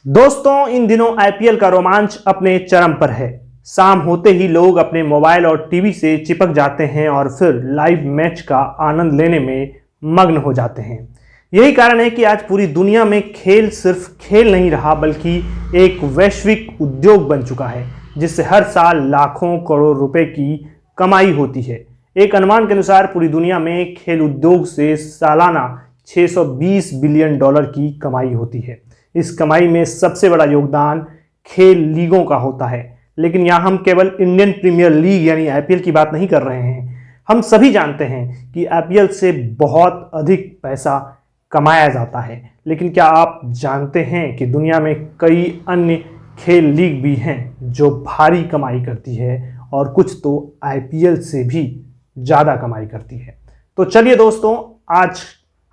दोस्तों, इन दिनों आईपीएल का रोमांच अपने चरम पर है। शाम होते ही लोग अपने मोबाइल और टीवी से चिपक जाते हैं और फिर लाइव मैच का आनंद लेने में मग्न हो जाते हैं। यही कारण है कि आज पूरी दुनिया में खेल सिर्फ खेल नहीं रहा, बल्कि एक वैश्विक उद्योग बन चुका है, जिससे हर साल लाखों करोड़ रुपए की कमाई होती है। एक अनुमान के अनुसार पूरी दुनिया में खेल उद्योग से सालाना 620 बिलियन डॉलर की कमाई होती है। इस कमाई में सबसे बड़ा योगदान खेल लीगों का होता है। लेकिन यहाँ हम केवल इंडियन प्रीमियर लीग यानी आईपीएल की बात नहीं कर रहे हैं। हम सभी जानते हैं कि आईपीएल से बहुत अधिक पैसा कमाया जाता है। लेकिन क्या आप जानते हैं कि दुनिया में कई अन्य खेल लीग भी हैं जो भारी कमाई करती है, और कुछ तो आईपीएल से भी ज़्यादा कमाई करती है। तो चलिए दोस्तों, आज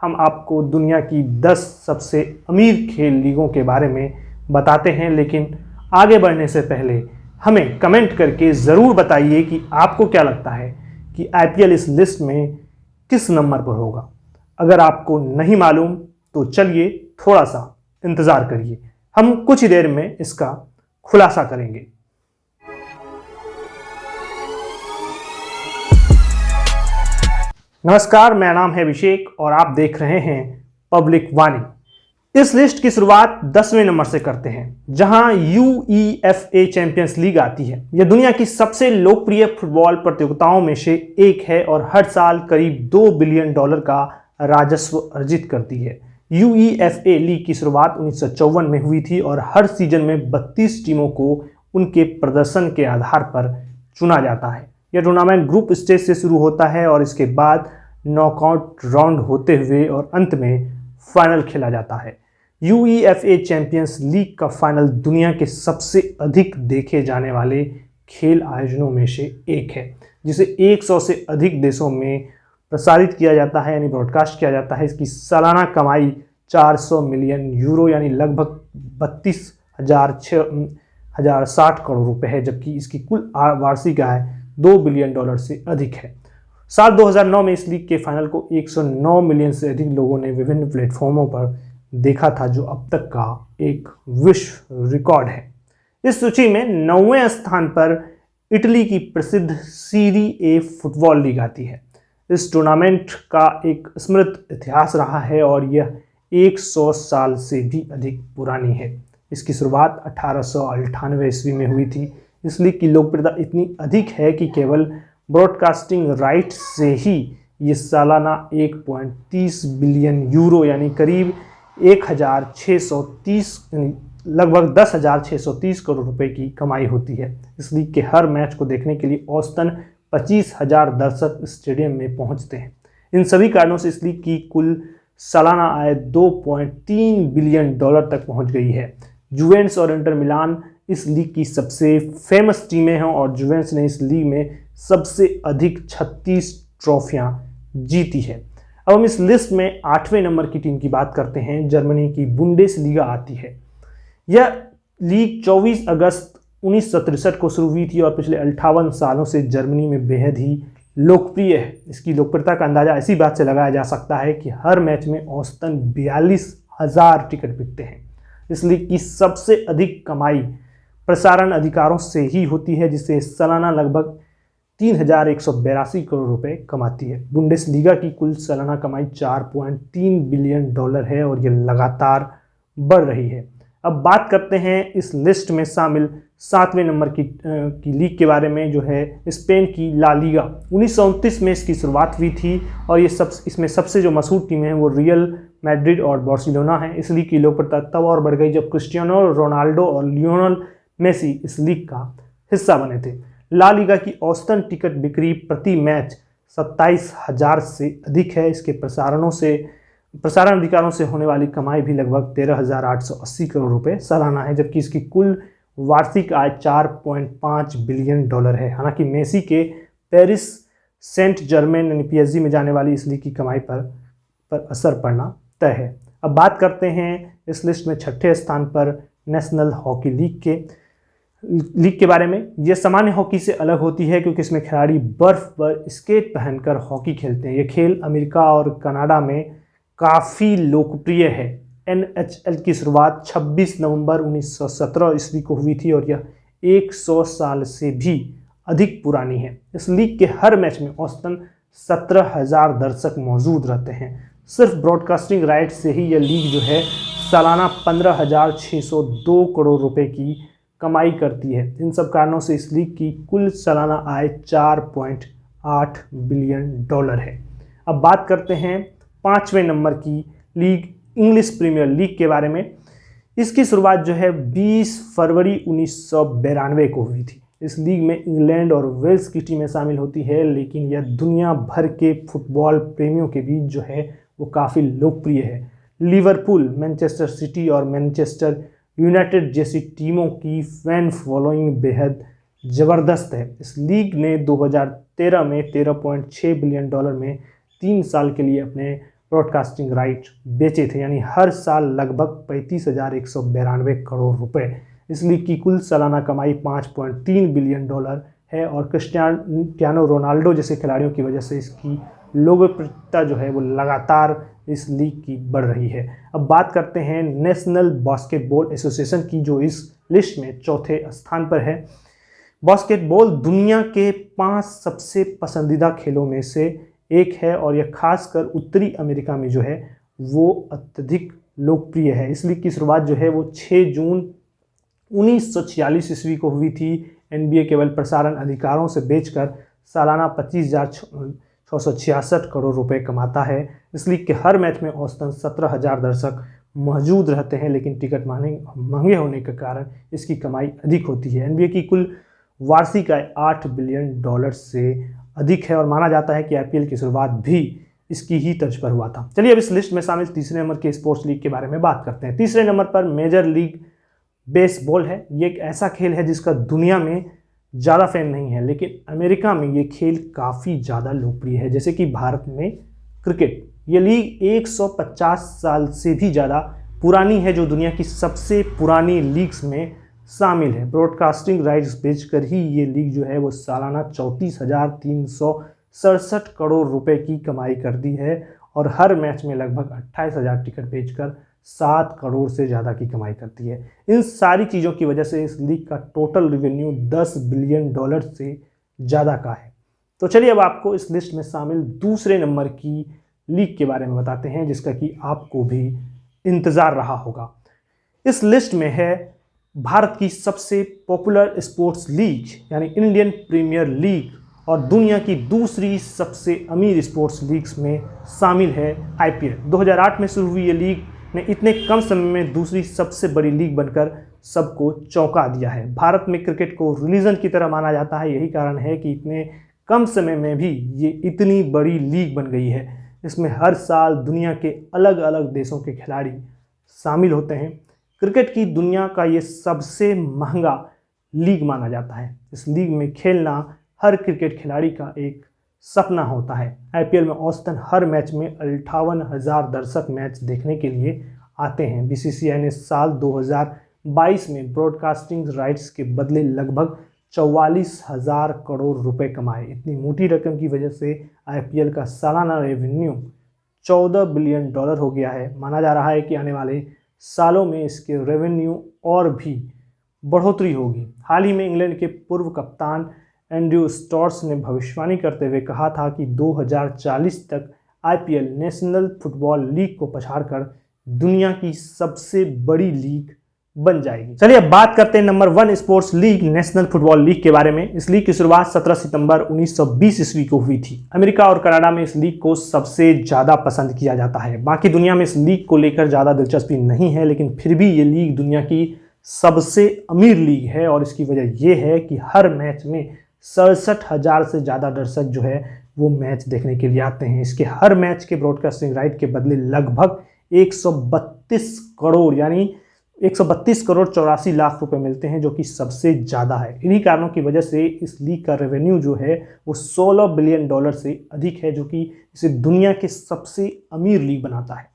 हम आपको दुनिया की 10 सबसे अमीर खेल लीगों के बारे में बताते हैं। लेकिन आगे बढ़ने से पहले हमें कमेंट करके ज़रूर बताइए कि आपको क्या लगता है कि आईपीएल इस लिस्ट में किस नंबर पर होगा। अगर आपको नहीं मालूम तो चलिए थोड़ा सा इंतज़ार करिए, हम कुछ ही देर में इसका खुलासा करेंगे। नमस्कार, मेरा नाम है अभिषेक और आप देख रहे हैं पब्लिक वाणी। इस लिस्ट की शुरुआत 10वें नंबर से करते हैं, जहां यूईएफए चैंपियंस लीग आती है। यह दुनिया की सबसे लोकप्रिय फुटबॉल प्रतियोगिताओं में से एक है और हर साल करीब 2 बिलियन डॉलर का राजस्व अर्जित करती है। यूईएफए लीग की शुरुआत 1954 में हुई थी और हर सीजन में 32 टीमों को उनके प्रदर्शन के आधार पर चुना जाता है। यह टूर्नामेंट ग्रुप स्टेज से शुरू होता है और इसके बाद नॉकआउट राउंड होते हुए और अंत में फाइनल खेला जाता है। यूईएफए चैंपियंस लीग का फाइनल दुनिया के सबसे अधिक देखे जाने वाले खेल आयोजनों में से एक है, जिसे 100 से अधिक देशों में प्रसारित किया जाता है यानी ब्रॉडकास्ट किया जाता है। इसकी सालाना कमाई 400 मिलियन यूरो यानी लगभग 32,060 करोड़ रुपए है, जबकि इसकी कुल वार्षिक आय 2 बिलियन डॉलर से अधिक है। साल 2009 में इस लीग के फाइनल को 109 मिलियन से अधिक लोगों ने विभिन्न प्लेटफॉर्मों पर देखा था, जो अब तक का एक विश्व रिकॉर्ड है। इस सूची में 9वें स्थान पर इटली की प्रसिद्ध सीरी ए फुटबॉल लीग आती है। इस टूर्नामेंट का एक समृद्ध इतिहास रहा है और यह 100 साल से भी अधिक पुरानी है। इसकी शुरुआत 1898 ईस्वी में हुई थी। इस लीग की लोकप्रियता इतनी अधिक है कि केवल ब्रॉडकास्टिंग राइट से ही ये सालाना 1.30 बिलियन यूरो यानी करीब 1630 लगभग 10,630 करोड़ रुपए की कमाई होती है। इस लीग के हर मैच को देखने के लिए औसतन 25,000 दर्शक स्टेडियम में पहुंचते हैं। इन सभी कारणों से इस लीग की कुल सालाना आय 2.3 बिलियन डॉलर तक पहुंच गई है। जुवेंटस और इंटर मिलान इस लीग की सबसे फेमस टीमें हैं और जुवेंट्स ने इस लीग में सबसे अधिक 36 ट्रॉफियां जीती है। अब हम इस लिस्ट में 8वें नंबर की टीम की बात करते हैं। जर्मनी की बुंडेसलीगा आती है। यह लीग 24 अगस्त 1963 को शुरू हुई थी और पिछले 58 सालों से जर्मनी में बेहद ही लोकप्रिय है। इसकी लोकप्रियता का अंदाजा ऐसी बात से लगाया जा सकता है कि हर मैच में औसतन 42,000 टिकट बिकते हैं। इस लीग की सबसे अधिक कमाई प्रसारण अधिकारों से ही होती है, जिससे सालाना लगभग 3,182 करोड़ रुपए कमाती है। बुंडेसलीगा की कुल सालाना कमाई 4.3 बिलियन डॉलर है और यह लगातार बढ़ रही है। अब बात करते हैं इस लिस्ट में शामिल 7वें नंबर की लीग के बारे में, जो है स्पेन की ला लीगा। 1929 में इसकी शुरुआत हुई थी और इसमें सबसे जो मशहूर टीमें हैं वो रियल मैड्रिड और बार्सिलोना है। इस लीग की लोकप्रियता तब और बढ़ गई जब क्रिस्टियानो रोनाल्डो और लियोनेल मेसी इस लीग का हिस्सा बने थे। ला लीगा की औसतन टिकट बिक्री प्रति मैच 27,000 से अधिक है। इसके प्रसारण अधिकारों से होने वाली कमाई भी लगभग 13,880 करोड़ रुपए सालाना है, जबकि इसकी कुल वार्षिक आय 4.5 बिलियन डॉलर है। हालांकि मेसी के पेरिस सेंट जर्मेन यानी पीएसजी में जाने वाली इस लीग की कमाई पर असर पड़ना तय है। अब बात करते हैं इस लिस्ट में 6ठे स्थान पर नेशनल हॉकी लीग के बारे में। यह सामान्य हॉकी से अलग होती है क्योंकि इसमें खिलाड़ी बर्फ पर स्केट पहनकर हॉकी खेलते हैं। यह खेल अमेरिका और कनाडा में काफ़ी लोकप्रिय है। NHL की शुरुआत 26 नवंबर 1917 ईस्वी को हुई थी और यह 100 साल से भी अधिक पुरानी है। इस लीग के हर मैच में औसतन 17,000 दर्शक मौजूद रहते हैं। सिर्फ ब्रॉडकास्टिंग राइट से ही यह लीग जो है सालाना 15,602 करोड़ रुपए की कमाई करती है। इन सब कारणों से इस लीग की कुल सालाना आय 4.8 बिलियन डॉलर है। अब बात करते हैं 5वें नंबर की लीग इंग्लिश प्रीमियर लीग के बारे में। इसकी शुरुआत जो है 20 फरवरी 1992 को हुई थी। इस लीग में इंग्लैंड और वेल्स की टीमें शामिल होती है, लेकिन यह दुनिया भर के फुटबॉल प्रेमियों के बीच जो है वो काफ़ी लोकप्रिय है। लिवरपूल, मैनचेस्टर सिटी और मैनचेस्टर यूनाइटेड जैसी टीमों की फैन फॉलोइंग बेहद ज़बरदस्त है। इस लीग ने 2013 में 13.6 बिलियन डॉलर में 3 साल के लिए अपने ब्रॉडकास्टिंग राइट बेचे थे, यानी हर साल लगभग 35,192 करोड़ रुपए। इस लीग की कुल सालाना कमाई 5.3 बिलियन डॉलर है और क्रिस्टियानो रोनाल्डो जैसे खिलाड़ियों की वजह से इसकी लोकप्रियता जो है वो लगातार इस लीग की बढ़ रही है। अब बात करते हैं नेशनल बास्केटबॉल एसोसिएशन की, जो इस लिस्ट में चौथे स्थान पर है। बास्केटबॉल दुनिया के 5 सबसे पसंदीदा खेलों में से एक है और यह खासकर उत्तरी अमेरिका में जो है वो अत्यधिक लोकप्रिय है। इस लीग की शुरुआत जो है वो 6 जून 1946 ईस्वी को हुई थी। NBA केवल प्रसारण अधिकारों से बेचकर सालाना 25,666 करोड़ रुपए कमाता है। इस लीग के हर मैच में औसतन 17,000 दर्शक मौजूद रहते हैं, लेकिन टिकट महंगे होने के कारण इसकी कमाई अधिक होती है। NBA की कुल वार्षिक आय 8 बिलियन डॉलर से अधिक है और माना जाता है कि IPL की शुरुआत भी इसकी ही तर्ज पर हुआ था। चलिए अब इस लिस्ट में शामिल तीसरे नंबर के स्पोर्ट्स लीग के बारे में बात करते हैं। तीसरे नंबर पर मेजर लीग बेसबॉल है। ये एक ऐसा खेल है जिसका दुनिया में ज़्यादा फैन नहीं है, लेकिन अमेरिका में ये खेल काफ़ी ज़्यादा लोकप्रिय है, जैसे कि भारत में क्रिकेट। ये लीग 150 साल से भी ज़्यादा पुरानी है, जो दुनिया की सबसे पुरानी लीग्स में शामिल है। ब्रॉडकास्टिंग राइट्स बेचकर ही ये लीग जो है वो सालाना 34,367 करोड़ रुपए की कमाई करती है और हर मैच में लगभग 28,000 टिकट बेचकर 7 करोड़ से ज़्यादा की कमाई करती है। इन सारी चीज़ों की वजह से इस लीग का टोटल रेवेन्यू 10 बिलियन डॉलर से ज़्यादा का है। तो चलिए अब आपको इस लिस्ट में शामिल दूसरे नंबर की लीग के बारे में बताते हैं, जिसका कि आपको भी इंतज़ार रहा होगा। इस लिस्ट में है भारत की सबसे पॉपुलर स्पोर्ट्स लीग यानी इंडियन प्रीमियर लीग, और दुनिया की दूसरी सबसे अमीर स्पोर्ट्स लीग्स में शामिल है IPL। 2008 में शुरू हुई ये लीग ने इतने कम समय में दूसरी सबसे बड़ी लीग बनकर सबको चौंका दिया है। भारत में क्रिकेट को रिलीजन की तरह माना जाता है, यही कारण है कि इतने कम समय में भी ये इतनी बड़ी लीग बन गई है। इसमें हर साल दुनिया के अलग अलग देशों के खिलाड़ी शामिल होते हैं। क्रिकेट की दुनिया का ये सबसे महंगा लीग माना जाता है। इस लीग में खेलना हर क्रिकेट खिलाड़ी का एक सपना होता है। IPL में औसतन हर मैच में 58,000 दर्शक मैच देखने के लिए आते हैं। BCCI ने साल 2022 में ब्रॉडकास्टिंग राइट्स के बदले लगभग 44,000 करोड़ रुपए कमाए। इतनी मोटी रकम की वजह से IPL का सालाना रेवेन्यू 14 बिलियन डॉलर हो गया है। माना जा रहा है कि आने वाले सालों में इसके रेवेन्यू और भी बढ़ोतरी होगी। हाल ही में इंग्लैंड के पूर्व कप्तान एंड्रयू स्टोर्स ने भविष्यवाणी करते हुए कहा था कि 2040 तक IPL नेशनल फुटबॉल लीग को पछाड़कर दुनिया की सबसे बड़ी लीग बन जाएगी। चलिए अब बात करते हैं number 1 sports league national football league के बारे में। इस लीग की शुरुआत 17 सितंबर 1920 ईस्वी को हुई थी। अमेरिका और कनाडा में इस लीग को सबसे ज़्यादा पसंद किया जाता है। बाकी दुनिया में इस लीग को लेकर ज़्यादा दिलचस्पी नहीं है, लेकिन फिर भी ये लीग दुनिया की सबसे अमीर लीग है और इसकी वजह यह है कि हर मैच में 67,000 से ज़्यादा दर्शक जो है वो मैच देखने के लिए आते हैं। इसके हर मैच के ब्रॉडकास्टिंग राइट के बदले लगभग 132 करोड़ यानी 132 करोड़ 84 लाख रुपए मिलते हैं, जो कि सबसे ज़्यादा है। इन्हीं कारणों की वजह से इस लीग का रेवेन्यू जो है वो 16 बिलियन डॉलर से अधिक है, जो कि इसे दुनिया के सबसे अमीर लीग बनाता है।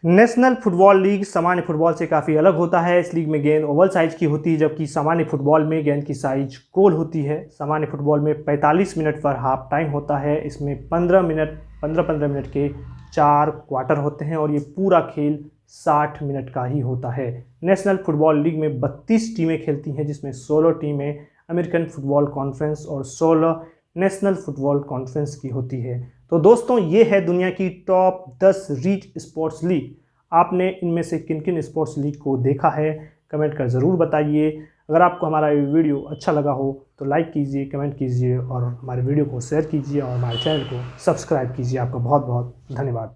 नेशनल फुटबॉल लीग सामान्य फुटबॉल से काफ़ी अलग होता है। इस लीग में गेंद ओवल साइज की होती है, जबकि सामान्य फुटबॉल में गेंद की साइज गोल होती है। सामान्य फुटबॉल में 45 मिनट पर हाफ टाइम होता है। इसमें 15 मिनट के 4 क्वार्टर होते हैं और ये पूरा खेल 60 मिनट का ही होता है। नेशनल फुटबॉल लीग में 32 टीमें खेलती हैं, जिसमें 16 टीमें अमेरिकन फुटबॉल कॉन्फ्रेंस और 16 नेशनल फुटबॉल कॉन्फ्रेंस की होती है। तो दोस्तों, ये है दुनिया की टॉप 10 रीच स्पोर्ट्स लीग। आपने इनमें से किन किन स्पोर्ट्स लीग को देखा है, कमेंट कर ज़रूर बताइए। अगर आपको हमारा ये वीडियो अच्छा लगा हो तो लाइक कीजिए, कमेंट कीजिए और हमारे वीडियो को शेयर कीजिए और हमारे चैनल को सब्सक्राइब कीजिए। आपका बहुत बहुत धन्यवाद।